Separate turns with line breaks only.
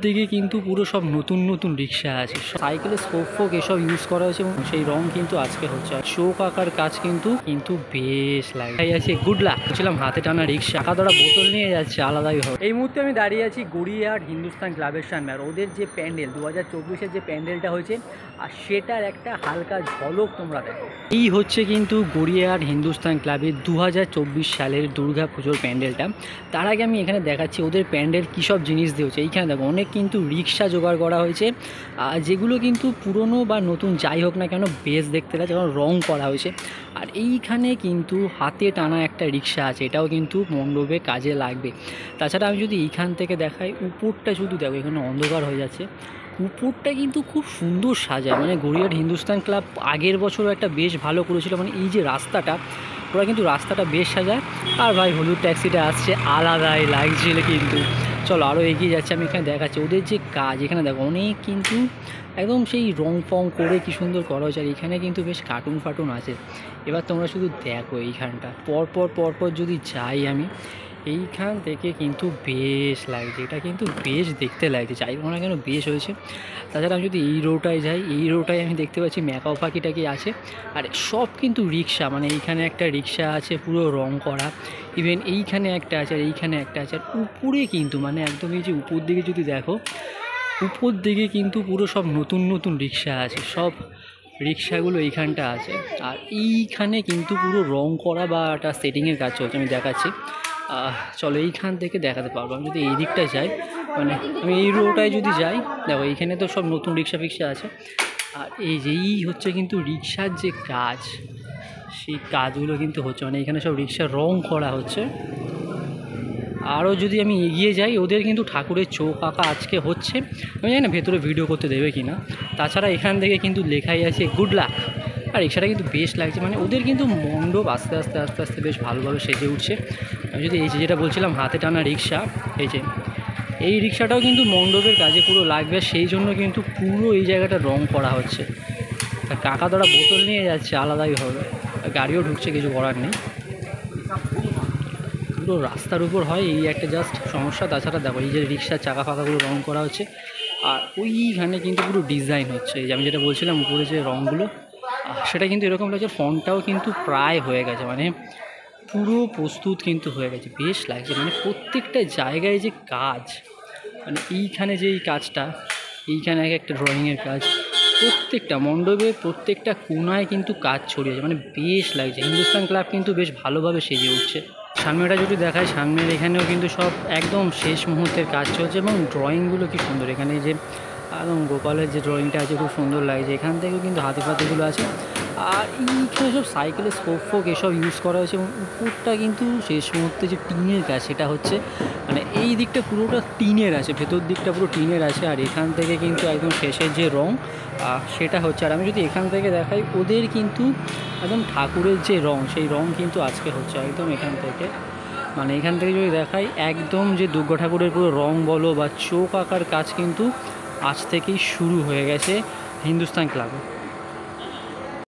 দিকে কিন্তু পুরো সব নতুন নতুন রিক্সা আছে, সাইকেলের স্পোক ফোক এসব ইউজ করা হয়েছে এবং সেই রং কিন্তু আজকে হচ্ছে। আর চোখ আঁকার কাজ কিন্তু বেশ লাগে। তাই আছে গুড লাক। ছিলাম হাতে টানা রিক্সা, টাকা ধরা বোতল নিয়ে যাচ্ছে আলাদাই হবে। এই মুহূর্তে আমি দাঁড়িয়ে আছি গড়িয়াহাট হিন্দুস্তান ক্লাবের সামনে। আর ওদের যে প্যান্ডেল 2024-এর যে প্যান্ডেলটা হয়েছে, আর সেটার একটা হালকা ঝলক তোমরা দেখো। এই হচ্ছে কিন্তু গড়িয়াহাট হিন্দুস্তান ক্লাবের 2024 সালের দুর্গা পুজোর প্যান্ডেলটা। তার আগে আমি এখানে দেখাচ্ছি ওদের প্যান্ডেল কী সব জিনিস দিয়েছে। এইখানে দেখো অনেক কিন্তু রিক্সা জোগাড় করা হয়েছে, যেগুলো কিন্তু পুরনো বা নতুন যাই হোক না কেন বেশ দেখতে লাগে, যেমন রং করা হয়েছে। আর এইখানে কিন্তু হাতে টানা একটা রিক্সা আছে, এটাও কিন্তু মণ্ডপে কাজে লাগবে। তাছাড়া আমি যদি এইখান থেকে দেখাই, উপরটা শুধু দেখো, এখানে অন্ধকার হয়ে যাচ্ছে, উপরটা কিন্তু খুব সুন্দর সাজায়। মানে গড়িয়াহাট হিন্দুস্তান ক্লাব আগের বছরও একটা বেশ ভালো করেছিল। মানে এই যে রাস্তাটা, ওরা কিন্তু রাস্তাটা বেশ সাজায়। আর ভাই হলুদ ট্যাক্সিটা আসছে, আলাদাই লাগছিল কিন্তু। চলো আরও এগিয়ে যাচ্ছে, আমি এখানে দেখাচ্ছি ওদের যে কাজ। এখানে দেখো অনেক কিন্তু একদম সেই রং ফং করে কি সুন্দর করা হয়েছে। আর এখানে কিন্তু বেশ কার্টুন ফার্টুন আছে। এবার তোমরা শুধু দেখো এইখানটা, পরপর যদি যাই আমি, এইখান থেকে কিন্তু বেশ লাগছে, এটা কিন্তু বেশ দেখতে লাগছে, যাই হোক না কেন বেশ হয়েছে। তাছাড়া আমি যদি এই রোটায় যাই, এই রোটায় আমি দেখতে পাচ্ছি ম্যাকাও পাখিটা কি আছে। আর সব কিন্তু রিক্সা, মানে এইখানে একটা রিক্সা আছে পুরো রং করা, ইভেন এইখানে একটা আছে, আর এইখানে একটা আছে। আর উপরে কিন্তু মানে একদম এই যে উপর দিকে যদি দেখো, উপর দিকে কিন্তু পুরো সব নতুন নতুন রিক্সা আছে, সব রিক্সাগুলো এইখানটা আছে। আর এইখানে কিন্তু পুরো রং করা বা একটা সেটিংয়ের কাজ চলছে, আমি দেখাচ্ছি। চলো এইখান থেকে দেখাতে পারবো। আমি যদি এই দিকটায় যাই, মানে আমি এই রোটায় যদি যাই, দেখো এইখানে তো সব নতুন রিক্সা ফিক্সা আছে। আর এই হচ্ছে কিন্তু রিক্সার যে কাজ, সেই কাজগুলো কিন্তু হচ্ছে, মানে এখানে সব রিক্সা রং করা হচ্ছে। আরও যদি আমি এগিয়ে যাই, ওদের কিন্তু ঠাকুরের চোখ আঁকা আজকে হচ্ছে। আমি জানি না ভেতরে ভিডিও করতে দেবে কি না। তাছাড়া এখান থেকে কিন্তু লেখাই আছে গুড লাক। আর রিক্সাটা কিন্তু বেশ লাগছে, মানে ওদের কিন্তু মণ্ডপ আস্তে আস্তে বেশ ভালোভাবে সেজে উঠছে। আমি যদি এই যেটা বলছিলাম হাতে টানা রিক্সা, এই রিক্সাটাও কিন্তু মণ্ডপের কাজে পুরো লাগবে, সেই জন্য কিন্তু পুরো এই জায়গাটা রং করা হচ্ছে। আর কাকা ধরা বোতল নিয়ে যাচ্ছে আলাদাই হবে, গাড়িও ঢুকছে, কিছু করার নেই। পুরো রাস্তার উপর হয়, এই একটা জাস্ট সমস্যা। তাছাড়া দেখো এই যে রিক্সার চাকা ফাঁকাগুলো রং করা হচ্ছে, আর ওইখানে কিন্তু পুরো ডিজাইন হচ্ছে। এই যে আমি যেটা বলছিলাম উপরে যে রঙগুলো, সেটা কিন্তু এরকম লাগছে। ফন্টটাও কিন্তু প্রায় হয়ে গেছে, মানে পুরো প্রস্তুত কিন্তু হয়ে গেছে, বেশ লাগছে। মানে প্রত্যেকটা জায়গায় যে কাজ, মানে এইখানে যে এই কাজটা, এইখানে একটা ড্রয়িংয়ের কাজ, প্রত্যেকটা মণ্ডপে প্রত্যেকটা কোনায় কিন্তু কাজ ছড়িয়েছে, মানে বেশ লাগছে। হিন্দুস্তান ক্লাব কিন্তু বেশ ভালোভাবে সেজে উঠছে। সামনেটা যদি দেখায়, সামনের এখানেও কিন্তু সব একদম শেষ মুহূর্তের কাজ চলছে, এবং ড্রয়িংগুলো কি সুন্দর। এখানে যে একদম গোপালের যে ড্রয়িংটা আছে খুব সুন্দর লাগছে। এখান থেকেও কিন্তু হাতি ফাতিগুলো আছে। আর এইখানে সব সাইকেলের স্পোক ফোক এসব ইউজ করা হয়েছে, এবং উপরটা কিন্তু শেষ মুহূর্তে যে টিনের কাজ সেটা হচ্ছে। মানে এই দিকটা পুরোটা টিনের আছে, ভেতর দিকটা পুরো টিনের আছে। আর এখান থেকে কিন্তু একদম শেষের যে রং সেটা হচ্ছে। আর আমি যদি এখান থেকে দেখাই, ওদের কিন্তু একদম ঠাকুরের যে রং, সেই রং কিন্তু আজকে হচ্ছে একদম এখান থেকে। মানে এখান থেকে যদি দেখাই, একদম যে দুর্গা ঠাকুরের পুরো রং বলো বা চোখ আঁকার কাজ কিন্তু আজ থেকেই শুরু হয়ে গেছে হিন্দুস্তান ক্লাবে।